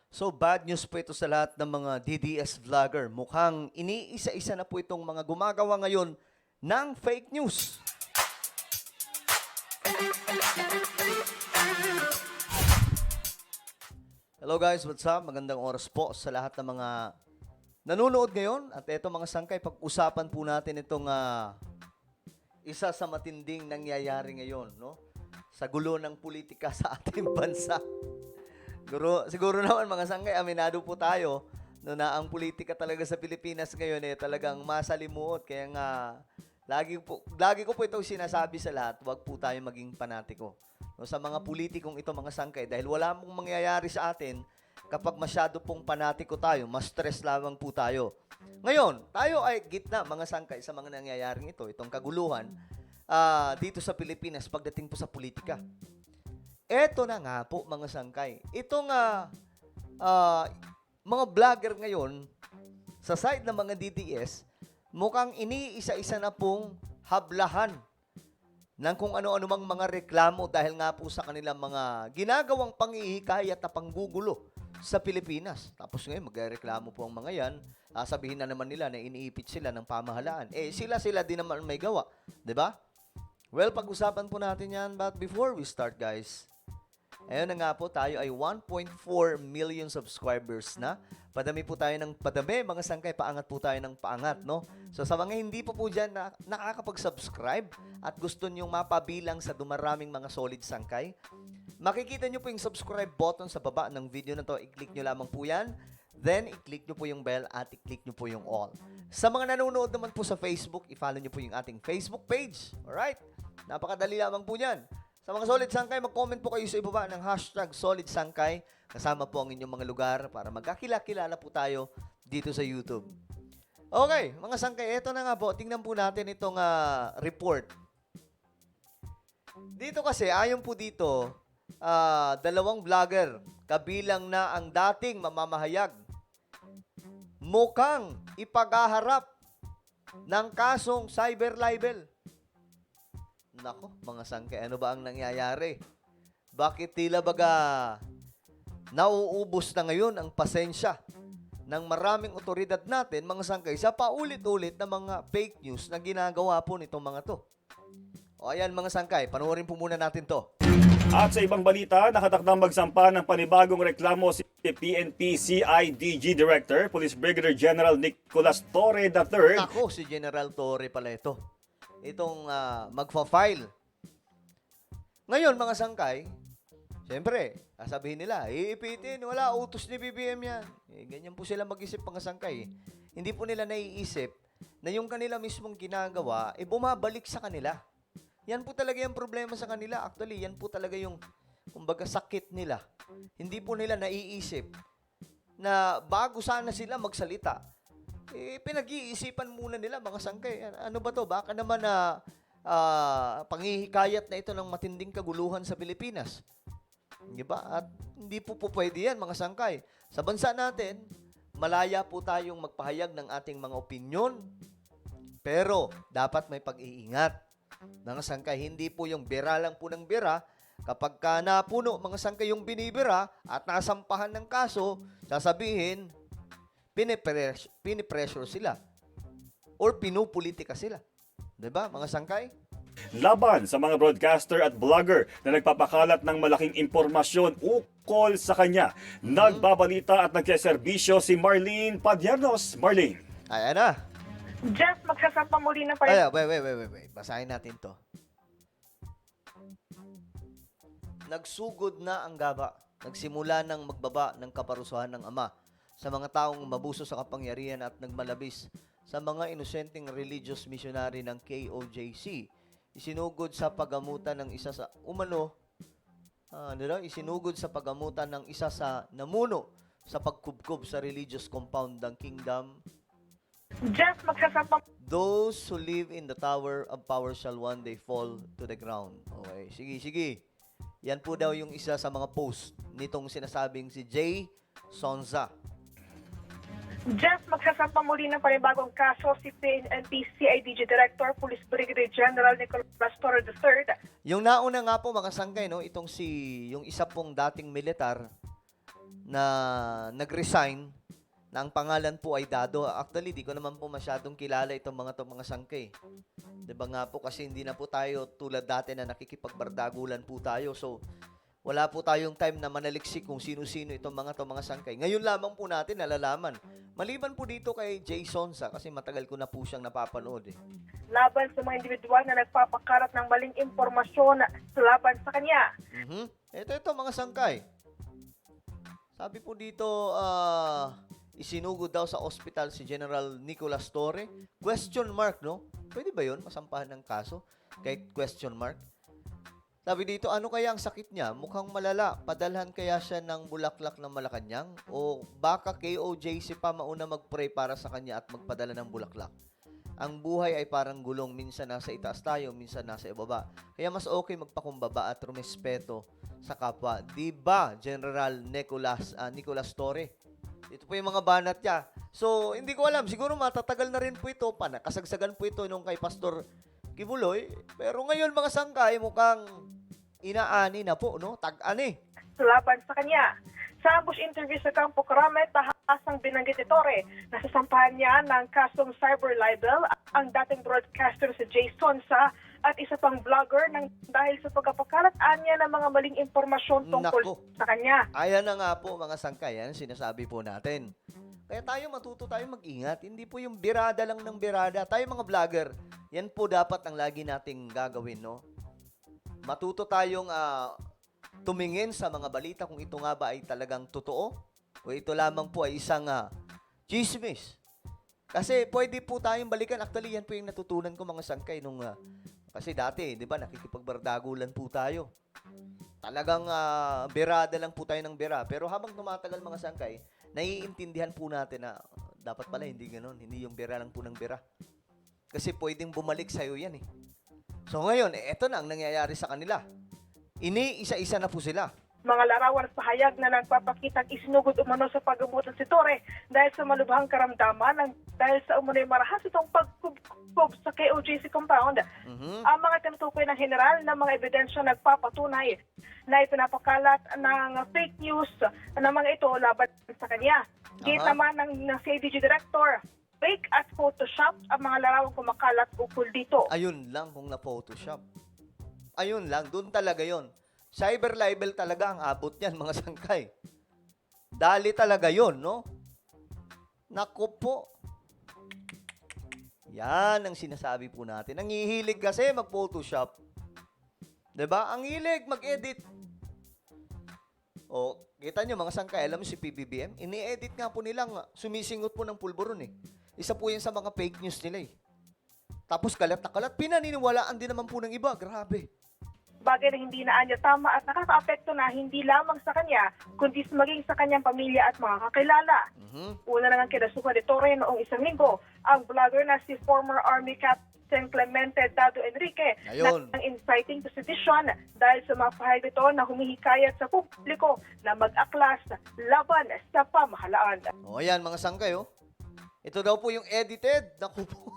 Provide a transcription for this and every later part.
So bad news po ito sa lahat ng mga DDS vlogger. Mukhang iniisa-isa na po itong mga gumagawa ngayon ng fake news. Hello guys, what's up? Magandang oras po sa lahat ng mga nanonood ngayon. At ito mga sangkay, pag-usapan po natin itong isa sa matinding nangyayari ngayon, no? Sa gulo ng politika sa ating bansa. Siguro naman mga sangkay, aminado po tayo no, na ang politika talaga sa Pilipinas ngayon talagang masalimuot. Kaya nga, lagi ko po itong sinasabi sa lahat, huwag po tayo maging panatiko. No, sa mga politikong ito mga sangkay, dahil wala mong mangyayari sa atin, kapag masyado pong panatiko tayo, mas stress lamang po tayo. Ngayon, tayo ay gitna mga sangkay sa mga nangyayaring ito, itong kaguluhan dito sa Pilipinas pagdating po sa politika. Eto na nga po mga sangkay. Itong mga vlogger ngayon, sa side ng mga DDS, mukhang iniisa-isa na pong hablahan ng kung ano-ano mang mga reklamo dahil nga po sa kanilang mga ginagawang panghihikayat at panggugulo sa Pilipinas. Tapos ngayon, magreklamo po ang mga yan. Sabihin na naman nila na iniipit sila ng pamahalaan. Sila din naman may gawa. 'Di ba? Well, pag-usapan po natin yan. But before we start, guys, ayun na nga po, tayo ay 1.4 million subscribers na. Padami po tayo ng padami, mga sangkay, paangat po tayo ng paangat, no? So sa mga hindi po dyan na nakakapag-subscribe at gusto nyong mapabilang sa dumaraming mga solid sangkay, makikita nyo po yung subscribe button sa baba ng video na to. I-click nyo lamang po yan. Then, i-click nyo po yung bell at i-click nyo po yung all. Sa mga nanonood naman po sa Facebook, i-follow nyo po yung ating Facebook page. Alright? Napakadali lamang po yan. Sa mga solid sangkay, mag-comment po kayo sa ibaba ng hashtag solid sangkay. Kasama po ang inyong mga lugar para magkakilala po tayo dito sa YouTube. Okay, mga sangkay, eto na nga po. Tingnan po natin itong report. Dito kasi, ayon po dito, dalawang vlogger, kabilang na ang dating mamamahayag, mukhang ipaghaharap ng kasong cyber libel. Nako, mga sangkay, ano ba ang nangyayari? Bakit tila baga nauubos na ngayon ang pasensya ng maraming otoridad natin, mga sangkay, sa paulit-ulit na mga fake news na ginagawa po nitong mga to? O ayan mga sangkay, panoorin po muna natin to. At sa ibang balita, nakatakdang magsampa ng panibagong reklamo si PNP CIDG Director, Police Brigadier General Nicolas Torre III. Ako, si General Torre pala ito. Itong magfa-file. Ngayon, mga sangkay, siyempre, sasabihin nila, iipitin, wala, utos ni BBM yan. Ganyan po sila mag-isip mga sangkay. Hindi po nila naiisip na yung kanila mismong ginagawa, bumabalik sa kanila. Yan po talaga yung problema sa kanila. Actually, yan po talaga yung, kumbaga, sakit nila. Hindi po nila naiisip na bago sana sila magsalita, pinag-iisipan muna nila mga sangkay. Ano ba to? Baka naman panghihikayat na ito ng matinding kaguluhan sa Pilipinas. Di ba? At hindi po pwede yan mga sangkay. Sa bansa natin, malaya po tayong magpahayag ng ating mga opinyon, pero dapat may pag-iingat. Mga sangkay, hindi po yung bira lang po ng bira. Kapag ka napuno, mga sangkay, yung binibira at nasampahan ng kaso, sasabihin, pinipressure sila or pinupolitika sila. Diba, mga sangkay? Laban sa mga broadcaster at vlogger na nagpapakalat ng malaking impormasyon ukol sa kanya. Nagbabalita at nagseserbisyo si Marlene Padiernos. Marlene. Ayan na. Jeff, magsasampa muli na pa rin. Wait. Basahin natin to. Nagsugod na ang gaba. Nagsimula ng magbaba ng kaparusahan ng Ama sa mga taong mabuso sa kapangyarihan at nagmalabis sa mga inosenteng religious missionary ng KOJC. Isinugod sa pagamutan ng isa sa isinugod sa pagamutan ng isa sa namuno sa pagkubkob sa religious compound ng Kingdom. Jeff, magsasampa. Those who live in the tower of power shall one day fall to the ground. Okay, sige. Yan po daw yung isa sa mga post nitong sinasabing si Jay Sonza. Jeff, magsasampa muli ng panibagong kaso si PNP CIDG Director, Police Brigadier General Nicolas Torre III. Yung nauna nga po mga sangkay, no, yung isa pong dating militar na nag-resign na ang pangalan po ay Dado. Actually, di ko naman po masyadong kilala itong mga sangkay. Di ba nga po kasi hindi na po tayo tulad dati na nakikipagbardagulan po tayo. So, wala po tayong time na manaliksik kung sino-sino itong mga sangkay. Ngayon lamang po natin nalalaman. Maliban po dito kay Jason sa kasi matagal ko na po siyang napapanood eh. Laban sa mga individual na nagpapakalat ng maling impormasyon laban sa kanya. Ito mga sangkay. Sabi po dito, isinugod daw sa ospital si General Nicolas Torre. Question mark, no? Pwede ba yun? Masampahan ng kaso? Kahit question mark? Sabi dito, ano kaya ang sakit niya? Mukhang malala. Padalhan kaya siya ng bulaklak ng Malacanang? O baka KOJC pa mauna mag-pray para sa kanya at magpadala ng bulaklak? Ang buhay ay parang gulong. Minsan nasa itaas tayo, minsan nasa ibaba. Kaya mas okay magpakumbaba at rumespeto sa kapwa. Diba, General Nicolas Torre? Ito po yung mga banat niya. So, hindi ko alam. Siguro matatagal na rin po ito. Kasagsagan po ito nung kay Pastor Kibuloy. Pero ngayon, mga sangkay, mukhang inaani na po, no? Tag-ani. Laban sa kanya. Sa ambush interview sa Campo Crame, tahasang binanggit ni Torre na sasampahan niya ng kasong cyber libel ang dating broadcaster si Jason Sa at isa pang vlogger dahil sa pagkapakalat niya ng mga maling impormasyon tungkol Nako. sa kanya. Ayan na nga po, mga sangkay. Yan, sinasabi po natin. Kaya matuto tayo mag-ingat. Hindi po yung birada lang ng birada. Tayo mga vlogger, yan po dapat ang lagi nating gagawin, no? Matuto tayong tumingin sa mga balita kung ito nga ba ay talagang totoo o ito lamang po ay isang chismis. Kasi pwede po tayong balikan. Actually, yan po yung natutunan ko mga sangkay nung kasi dati, di ba, nakikipagbardagulan po tayo. Talagang berada lang po tayo ng bera. Pero habang tumatagal mga sangkay, naiintindihan po natin na dapat pala hindi ganoon. Hindi yung bera lang po ng bera. Kasi pwedeng bumalik sa'yo yan eh. So ngayon, eto na ang nangyayari sa kanila. Ini-isa-isa na po sila. Mga larawan at pahayag na nagpapakitang isinugod umano sa pag-abutan si Torre dahil sa malubhang karamdaman dahil sa umunoy marahas itong pagkubkob sa KOJC compound. Ang mga tinutukoy ng general na mga ebidensya nagpapatunay na ipinapakalat ng fake news na mga ito laban sa kanya. Gate naman ng CIDG Director, fake at Photoshop ang mga larawang kumakalat ukol dito. Ayun lang kung na-Photoshop. Ayun lang, doon talaga yon. Cyber libel talaga ang abot niyan, mga sangkay. Dali talaga yon, no? Naku po. Yan ang sinasabi po natin. Ang hihilig kasi mag-Photoshop. 'Di ba? Ang hilig mag-edit. O, kita nyo mga sangkay, alam mo si PBBM, ini-edit nga po nilang sumisingot po ng pulburon eh. Isa po yan sa mga fake news nila eh. Tapos kalat na kalat, pinaniniwalaan din naman po ng iba. Grabe. Bagay na hindi na anya tama at nakaka-apekto na hindi lamang sa kanya, kundi maging sa kanyang pamilya at mga kakilala. Una na nga kinasuhan ni Torre noong isang linggo, ang vlogger na si former Army Captain Clemente Dado Enrique Ayun. na inciting to sedition dahil sa mga pahayag ito na humihikayat sa publiko na mag-aklas laban sa pamahalaan. O ayan mga sangkay oh. Ito daw po yung edited. Naku po.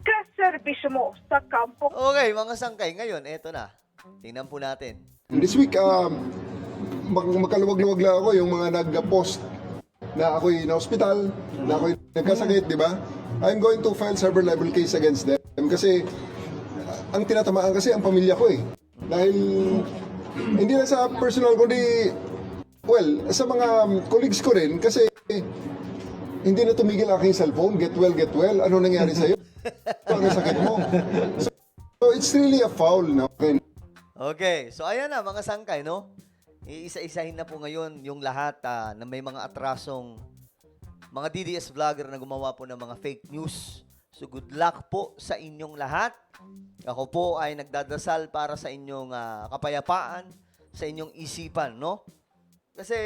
Kaserbisyo mo sa kampo. Okay, mga sangkay. Ngayon, eto na. Tingnan po natin. This week, makaluwag-luwag lang ako yung mga nag-post na ako'y na-hospital, na ako'y nagkasakit, di ba? I'm going to file cyber libel case against them kasi ang tinatamaan kasi ang pamilya ko eh. Dahil hindi na sa personal kundi, well, sa mga colleagues ko rin kasi hindi na tumigil aking cellphone, get well, ano nangyari sa'yo? Ano sakit mo? So it's really a foul na. Okay, so ayan na mga sangkay, no? Iisa-isahin na po ngayon yung lahat na may mga atrasong mga DDS vlogger na gumawa po ng mga fake news. So good luck po sa inyong lahat. Ako po ay nagdadasal para sa inyong kapayapaan, sa inyong isipan, no? Kasi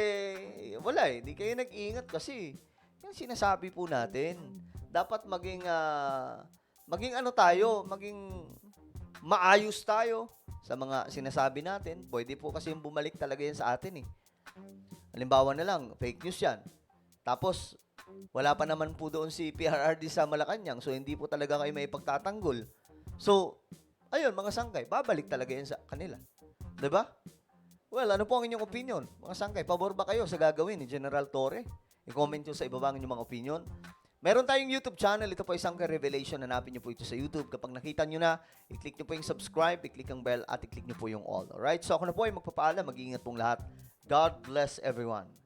wala eh, di kayo nag-iingat kasi yung sinasabi po natin, dapat maging ano tayo, maging maayos tayo sa mga sinasabi natin. Pwede po kasi yung bumalik talaga yan sa atin eh. Halimbawa na lang, fake news yan. Tapos, wala pa naman po doon si PRRD sa Malacanang, so hindi po talaga kayo may pagtatanggol. So, ayun mga sangkay, babalik talaga yan sa kanila. 'Di ba? Well, ano po ang inyong opinion? Mga sangkay, pabor ba kayo sa gagawin ni General Torre? I-comment nyo sa ibaba ang inyong mga opinion. Meron tayong YouTube channel. Ito po ay Sangkay Revelation. Hanapin nyo po ito sa YouTube. Kapag nakita nyo na, i-click nyo po yung subscribe, i-click ang bell, at i-click nyo po yung all. Alright? So ako na po ay magpapaalam. Mag-iingat pong lahat. God bless everyone.